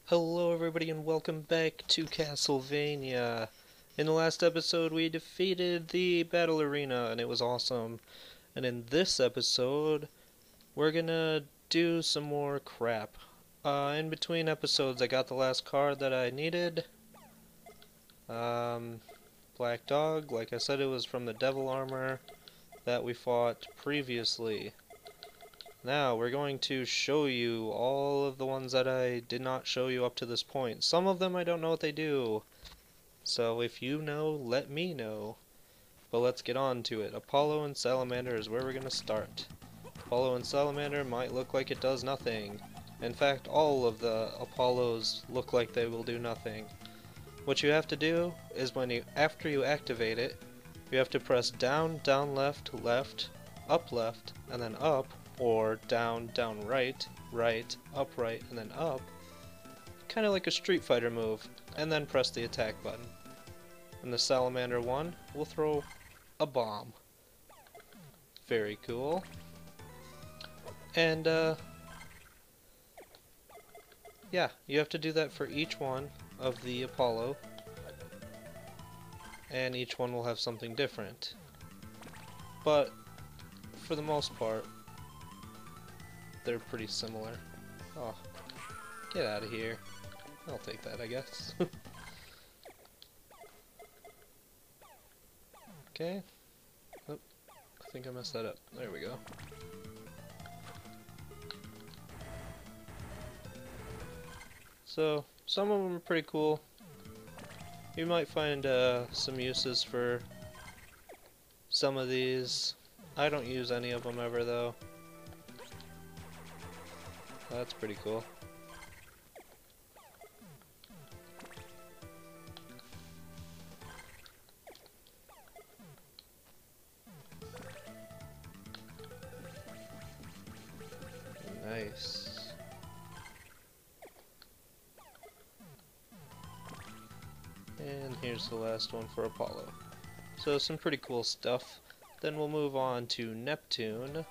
Hello everybody and welcome back to Castlevania. In the last episode we defeated the battle arena and it was awesome. And in this episode we're gonna do some more crap. In between episodes I got the last card that I needed. Black Dog, like I said, it was from the devil armor that we fought previously. Now, we're going to show you all of the ones that I did not show you up to this point. Some of them I don't know what they do. So if you know, let me know. But let's get on to it. Apollo and Salamander is where we're going to start. Apollo and Salamander might look like it does nothing. In fact, all of the Apollos look like they will do nothing. What you have to do is after you activate it, you have to press down, down, left, left, and then up, or down, down, right, right, up, right, and then up. Kind of like a Street Fighter move, and then press the attack button. And the Salamander one will throw a bomb. Very cool. And, yeah, you have to do that for each one of the Apollo. And each one will have something different. But, for the most part, they're pretty similar. Oh, get out of here. I'll take that, I guess. Okay. Oh, I think I messed that up. There we go. So, some of them are pretty cool. You might find some uses for some of these. I don't use any of them ever, though. That's pretty cool. Nice. And here's the last one for Apollo. So some pretty cool stuff. Then we'll move on to Neptune.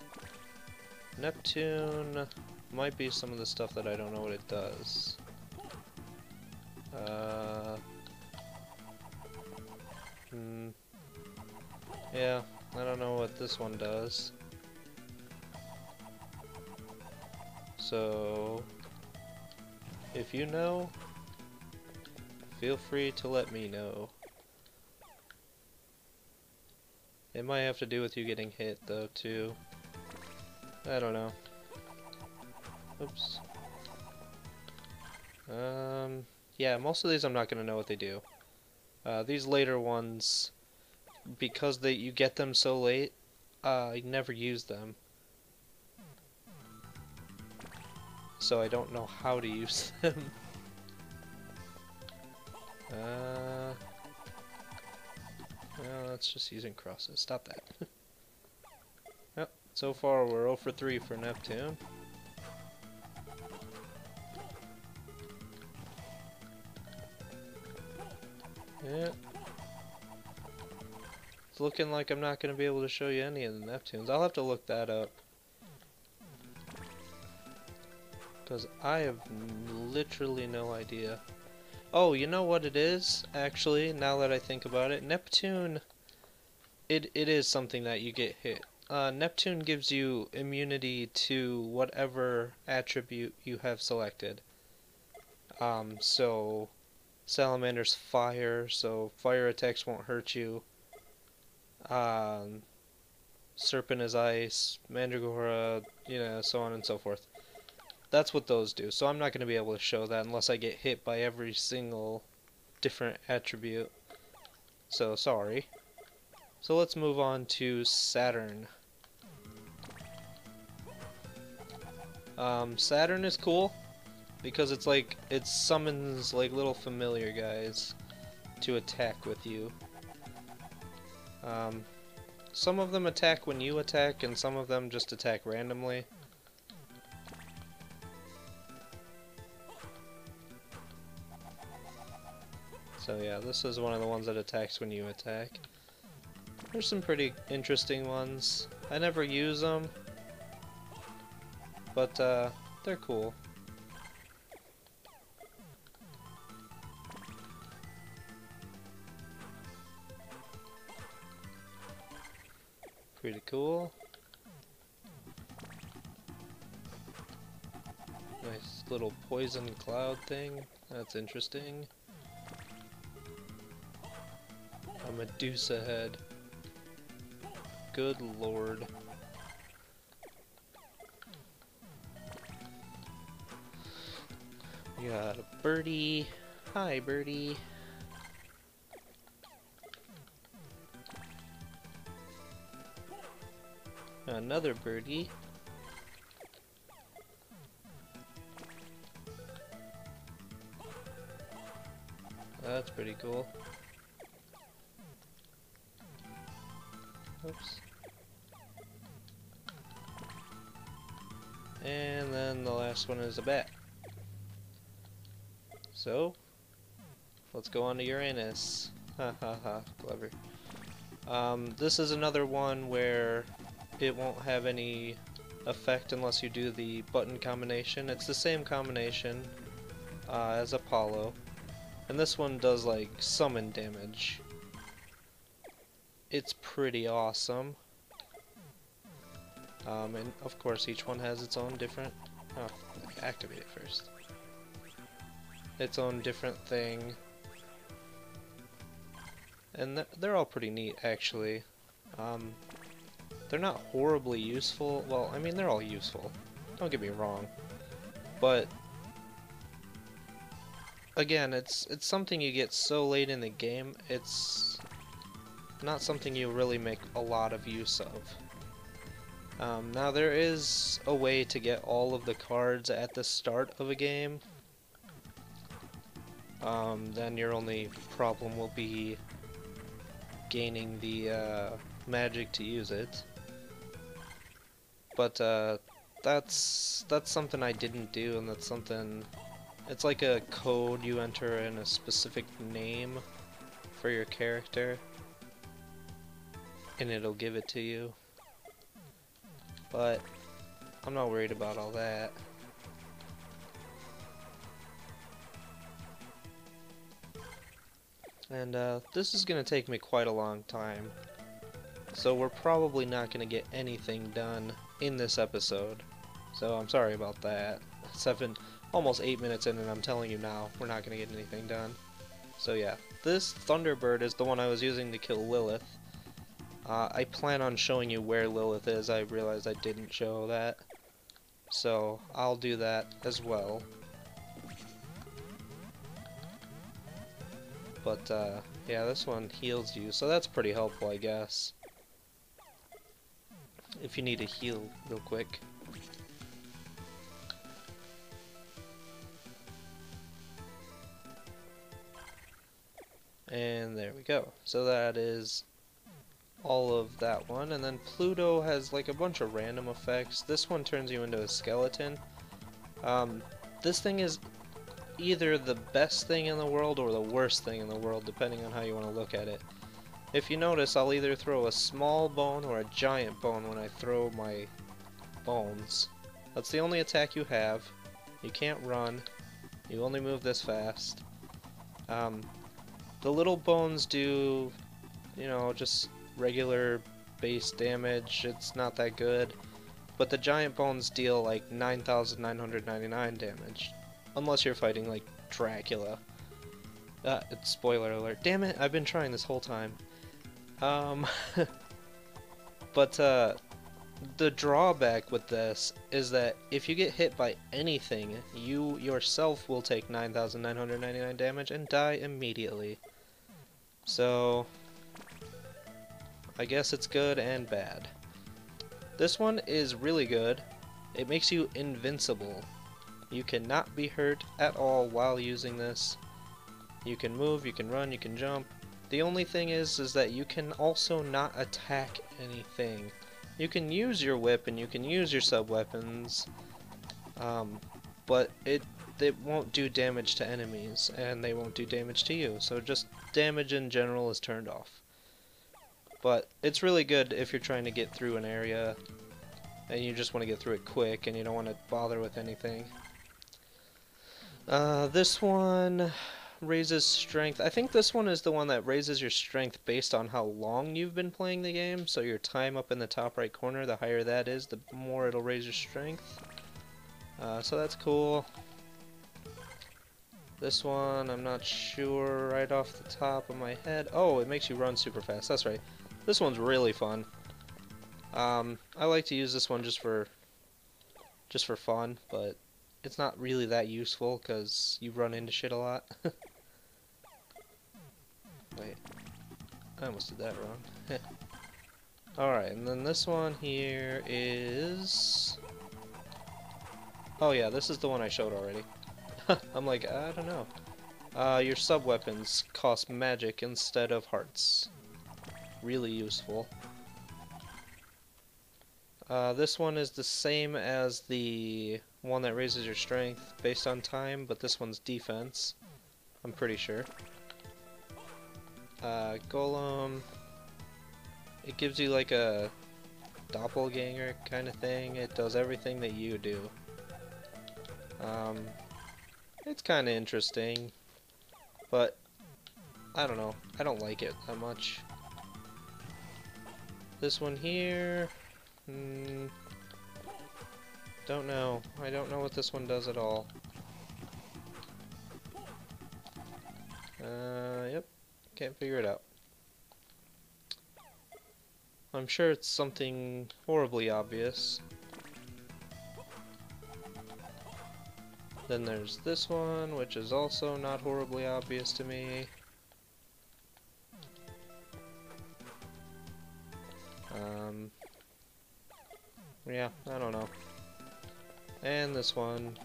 Neptune might be some of the stuff that I don't know what it does. Yeah, I don't know what this one does. So, if you know, feel free to let me know. It might have to do with you getting hit, though, too. I don't know. Oops. Yeah, most of these I'm not gonna know what they do. These later ones, because you get them so late, I never use them. So I don't know how to use them. Well, that's just using crosses. Stop that. Yep, so far we're 0 for 3 for Neptune. Yeah. It's looking like I'm not going to be able to show you any of the Neptunes. I'll have to look that up. Because I have literally no idea. Oh, you know what it is, actually, now that I think about it? Neptune, it is something that you get hit. Neptune gives you immunity to whatever attribute you have selected. So Salamander's fire, so fire attacks won't hurt you. Serpent is ice, Mandragora, so on and so forth. That's what those do, so I'm not going to be able to show that unless I get hit by every single different attribute. So, sorry. So let's move on to Saturn. Saturn is cool because it summons like little familiar guys to attack with you. Some of them attack when you attack, and some of them just attack randomly. So yeah, this is one of the ones that attacks when you attack. There's some pretty interesting ones. I never use them, but they're cool. Pretty cool. Nice little poison cloud thing. That's interesting. A Medusa head. Good lord. We got a birdie. Hi, birdie. Another birdie. That's pretty cool. Oops. And then the last one is a bat. So, let's go on to Uranus. Ha ha ha, clever. This is another one where it won't have any effect unless you do the button combination. It's the same combination as Apollo. And this one does like summon damage. It's pretty awesome. And of course each one has its own different... Oh, activate it first. Its own different thing. And they're all pretty neat actually. They're not horribly useful. Well, I mean they're all useful. Don't get me wrong. But again, it's something you get so late in the game, it's not something you really make a lot of use of. Now there is a way to get all of the cards at the start of a game. Then your only problem will be gaining the magic to use it. But that's something I didn't do, and that's something... It's like a code you enter in a specific name for your character, and it'll give it to you. But I'm not worried about all that. And this is going to take me quite a long time, so we're probably not going to get anything done in this episode. So I'm sorry about that. Almost 8 minutes in and I'm telling you now, we're not going to get anything done. So yeah, this Thunderbird is the one I was using to kill Lilith. I plan on showing you where Lilith is. I realized I didn't show that. So I'll do that as well. But yeah, this one heals you, so that's pretty helpful, I guess. If you need to heal real quick. And there we go. So that is all of that one. And then Pluto has like a bunch of random effects. This one turns you into a skeleton. This thing is either the best thing in the world or the worst thing in the world, depending on how you want to look at it. If you notice, I'll either throw a small bone or a giant bone when I throw my bones. That's the only attack you have. You can't run. You only move this fast. The little bones do, you know, just regular base damage. It's not that good. But the giant bones deal like 9,999 damage. Unless you're fighting like Dracula. It's spoiler alert. Damn it, I've been trying this whole time. But the drawback with this is that if you get hit by anything, you yourself will take 9,999 damage and die immediately. So I guess it's good and bad. This one is really good. It makes you invincible. You cannot be hurt at all while using this. You can move, you can run, you can jump. The only thing is that you can also not attack anything. You can use your whip and you can use your sub-weapons, but it won't do damage to enemies, and they won't do damage to you. So just damage in general is turned off. But it's really good if you're trying to get through an area and you just want to get through it quick and you don't want to bother with anything. This one, raises strength. I think this one is the one that raises your strength based on how long you've been playing the game. So your time up in the top right corner, the higher that is, the more it'll raise your strength. So that's cool. This one, I'm not sure right off the top of my head. Oh, it makes you run super fast. That's right. This one's really fun. I like to use this one just for fun, but it's not really that useful because you run into shit a lot. Wait, I almost did that wrong. Alright, and then this one here is... Oh yeah, this is the one I showed already. I'm like, I don't know. Your sub-weapons cost magic instead of hearts. Really useful. This one is the same as the one that raises your strength based on time, but this one's defense. I'm pretty sure. Golem. It gives you like a doppelganger kind of thing. It does everything that you do. It's kind of interesting, but I don't know. I don't like it that much. This one here, don't know. I don't know what this one does at all. Yep, can't figure it out. I'm sure it's something horribly obvious. Then there's this one, which is also not horribly obvious to me. Yeah, I don't know. And this one,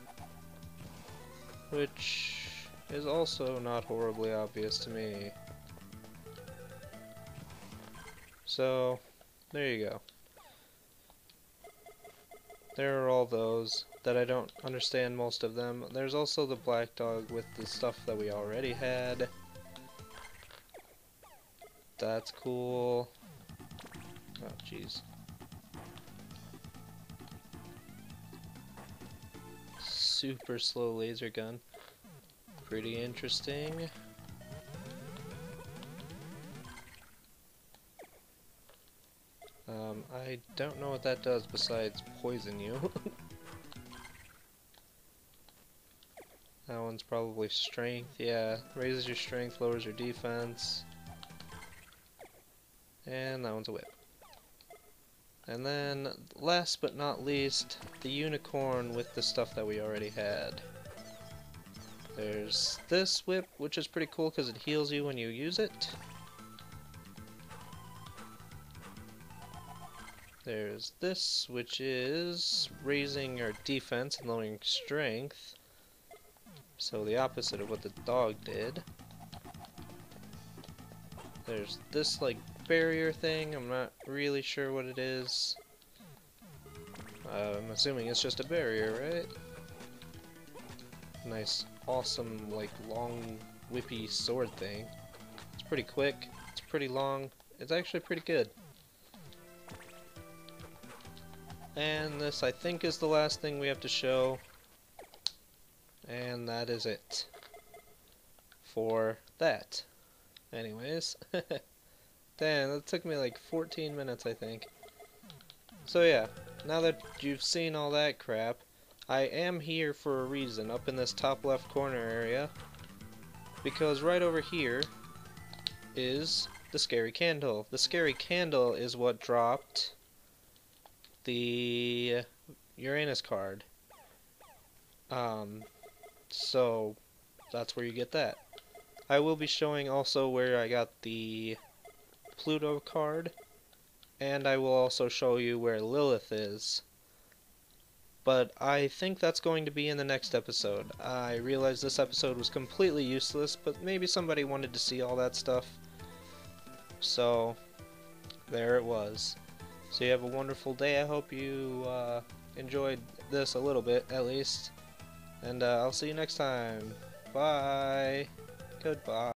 which is also not horribly obvious to me. So, there you go. There are all those that I don't understand most of them. There's also the black dog with the stuff that we already had. That's cool. Oh, jeez. Super slow laser gun. Pretty interesting. I don't know what that does besides poison you. That one's probably strength. Yeah, raises your strength, lowers your defense. And that one's a whip. And then, last but not least, the unicorn with the stuff that we already had. There's this whip, which is pretty cool because it heals you when you use it. There's this, which is raising your defense and lowering strength. So the opposite of what the dog did. There's this, like, barrier thing. I'm not really sure what it is. I'm assuming it's just a barrier, right? Nice, awesome, like, long, whippy sword thing. It's pretty quick. It's pretty long. It's actually pretty good. And this, I think, is the last thing we have to show. And that is it. For that. Anyways. Damn, that took me like 14 minutes, I think. So yeah, now that you've seen all that crap, I am here for a reason, up in this top left corner area. Because right over here is the scary candle. The scary candle is what dropped the Uranus card. So that's where you get that. I will be showing also where I got the Pluto card, and I will also show you where Lilith is. But I think that's going to be in the next episode. I realize this episode was completely useless, but maybe somebody wanted to see all that stuff. So, there it was. So you have a wonderful day. I hope you enjoyed this a little bit, at least. And I'll see you next time. Bye. Goodbye.